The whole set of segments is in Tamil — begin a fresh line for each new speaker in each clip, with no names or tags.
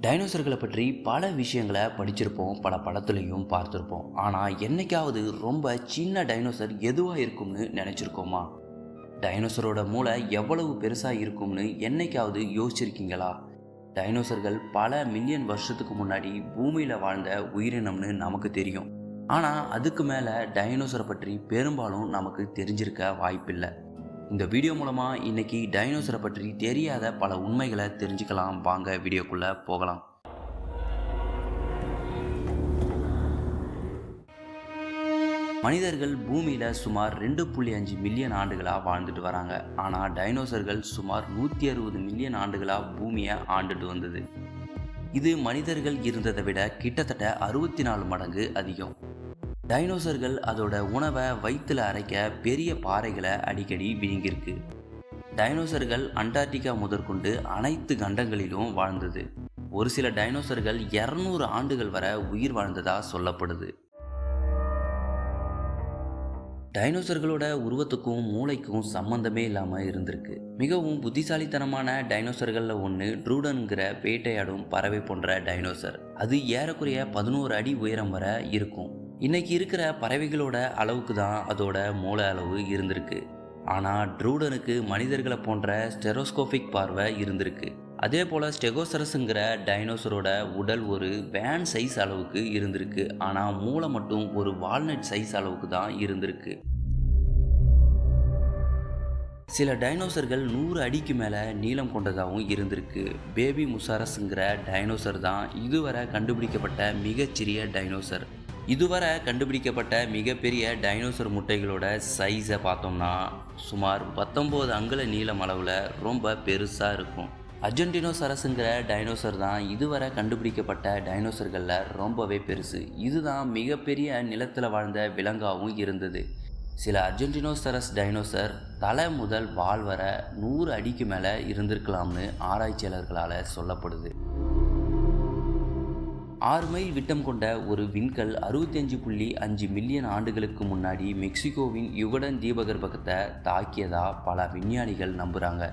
டைனோசர்களை பற்றி பல விஷயங்களை படிச்சிருப்போம், பல படத்துலையும் பார்த்துருப்போம். ஆனால் என்னைக்காவது ரொம்ப சின்ன டைனோசர் எதுவாக இருக்கும்னு நினச்சிருக்கோமா? டைனோசரோட மூளை எவ்வளவு பெருசாக இருக்கும்னு என்னைக்காவது யோசிச்சிருக்கீங்களா? டைனோசர்கள் பல மில்லியன் வருஷத்துக்கு முன்னாடி பூமியில் வாழ்ந்த உயிரினம்னு நமக்கு தெரியும். ஆனால் அதுக்கு மேலே டைனோசரை பற்றி பெரும்பாலும் நமக்கு தெரிஞ்சிருக்க வாய்ப்பில்லை. இந்த வீடியோ மூலமாக இன்றைக்கி டைனோசரை பற்றி தெரியாத பல உண்மைகளை தெரிஞ்சுக்கலாம். வாங்க வீடியோக்குள்ளே போகலாம். மனிதர்கள் பூமியில் சுமார் 2.5 மில்லியன் ஆண்டுகளாக வாழ்ந்துட்டு வராங்க. ஆனால் டைனோசர்கள் சுமார் 160 மில்லியன் ஆண்டுகளாக பூமியை ஆண்டுட்டு வந்தது. இது மனிதர்கள் இருந்ததை விட கிட்டத்தட்ட 64 மடங்கு அதிகம். டைனோசர்கள் அதோட உணவை வயிற்றில் அரைக்க பெரிய பாறைகளை அடிக்கடி விழுங்கியிருக்கு. டைனோசர்கள் அண்டார்டிகா முதற்கொண்டு அனைத்து கண்டங்களிலும் வாழ்ந்தது. ஒரு சில டைனோசர்கள் 200 ஆண்டுகள் வரை உயிர் வாழ்ந்ததா சொல்லப்படுது. டைனோசர்களோட உருவத்துக்கும் மூளைக்கும் சம்பந்தமே இல்லாமல் இருந்திருக்கு. மிகவும் புத்திசாலித்தனமான டைனோசர்களில் ஒன்று ட்ரூடன்கிற வேட்டையாடும் பறவை போன்ற டைனோசர். அது ஏறக்குறைய 11 அடி உயரம் வரை இருக்கும். இன்னைக்கு இருக்கிற பறவைகளோட அளவுக்கு தான் அதோட மூளை அளவு இருந்திருக்கு. ஆனால் ட்ரூடனுக்கு மனிதர்களை போன்ற ஸ்டெரோஸ்கோபிக் பார்வை இருந்திருக்கு. அதே போல் ஸ்டெகோசரஸுங்கிற டைனோசரோட உடல் ஒரு வேன் சைஸ் அளவுக்கு இருந்திருக்கு. ஆனால் மூளை மட்டும் ஒரு வால்நட் சைஸ் அளவுக்கு தான் இருந்திருக்கு. சில டைனோசர்கள் 100 அடிக்கு மேலே நீளம் கொண்டதாகவும் இருந்திருக்கு. பேபி முசாரஸுங்கிற டைனோசர் தான் இதுவரை கண்டுபிடிக்கப்பட்ட மிகச்சிறிய டைனோசர். இதுவரை கண்டுபிடிக்கப்பட்ட மிகப்பெரிய டைனோசர் முட்டைகளோட சைஸை பார்த்தோம்னா சுமார் 19 அங்குல நீளம் அளவில் ரொம்ப பெருசாக இருக்கும். அர்ஜென்டினோசரஸுங்கிற டைனோசர் தான் இதுவரை கண்டுபிடிக்கப்பட்ட டைனோசர்களில் ரொம்பவே பெருசு. இதுதான் மிகப்பெரிய நிலத்தில் வாழ்ந்த விலங்காகவும் இருந்தது. சில அர்ஜென்டினோசரஸ் டைனோசர் தலை முதல் வால் வர 100 அடிக்கு மேலே இருந்திருக்கலாம்னு ஆராய்ச்சியாளர்களால் சொல்லப்படுது. 6 மைல் விட்டம் கொண்ட ஒரு விண்கல் 65.5 மில்லியன் ஆண்டுகளுக்கு முன்னாடி மெக்சிகோவின் யுகடன் தீபகற்பத்தை தாக்கியதா பல விஞ்ஞானிகள் நம்புகிறாங்க.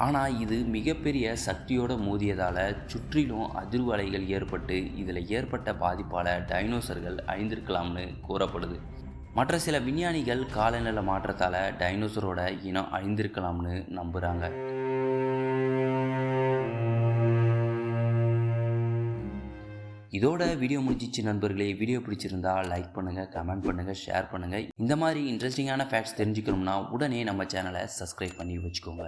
ஆனால் இது மிகப்பெரிய சக்தியோடு மோதியதால் சுற்றிலும் அதிர்வு அலைகள் ஏற்பட்டு இதில் ஏற்பட்ட பாதிப்பால் டைனோசர்கள் அழிந்திருக்கலாம்னு கூறப்படுது. மற்ற சில விஞ்ஞானிகள் காலநிலை மாற்றத்தால் டைனோசரோட இனம் அழிந்திருக்கலாம்னு நம்புகிறாங்க. இதோட வீடியோ முடிஞ்சிச்சு நண்பர்களே. வீடியோ பிடிச்சிருந்தா லைக் பண்ணுங்கள், கமெண்ட் பண்ணுங்கள், ஷேர் பண்ணுங்கள். இந்த மாதிரி இன்ட்ரெஸ்டிங்கான ஃபேக்ட்ஸ் தெரிஞ்சுக்கணும்னா உடனே நம்ம சேனலை சப்ஸ்கிரைப் பண்ணி வச்சுக்கோங்க.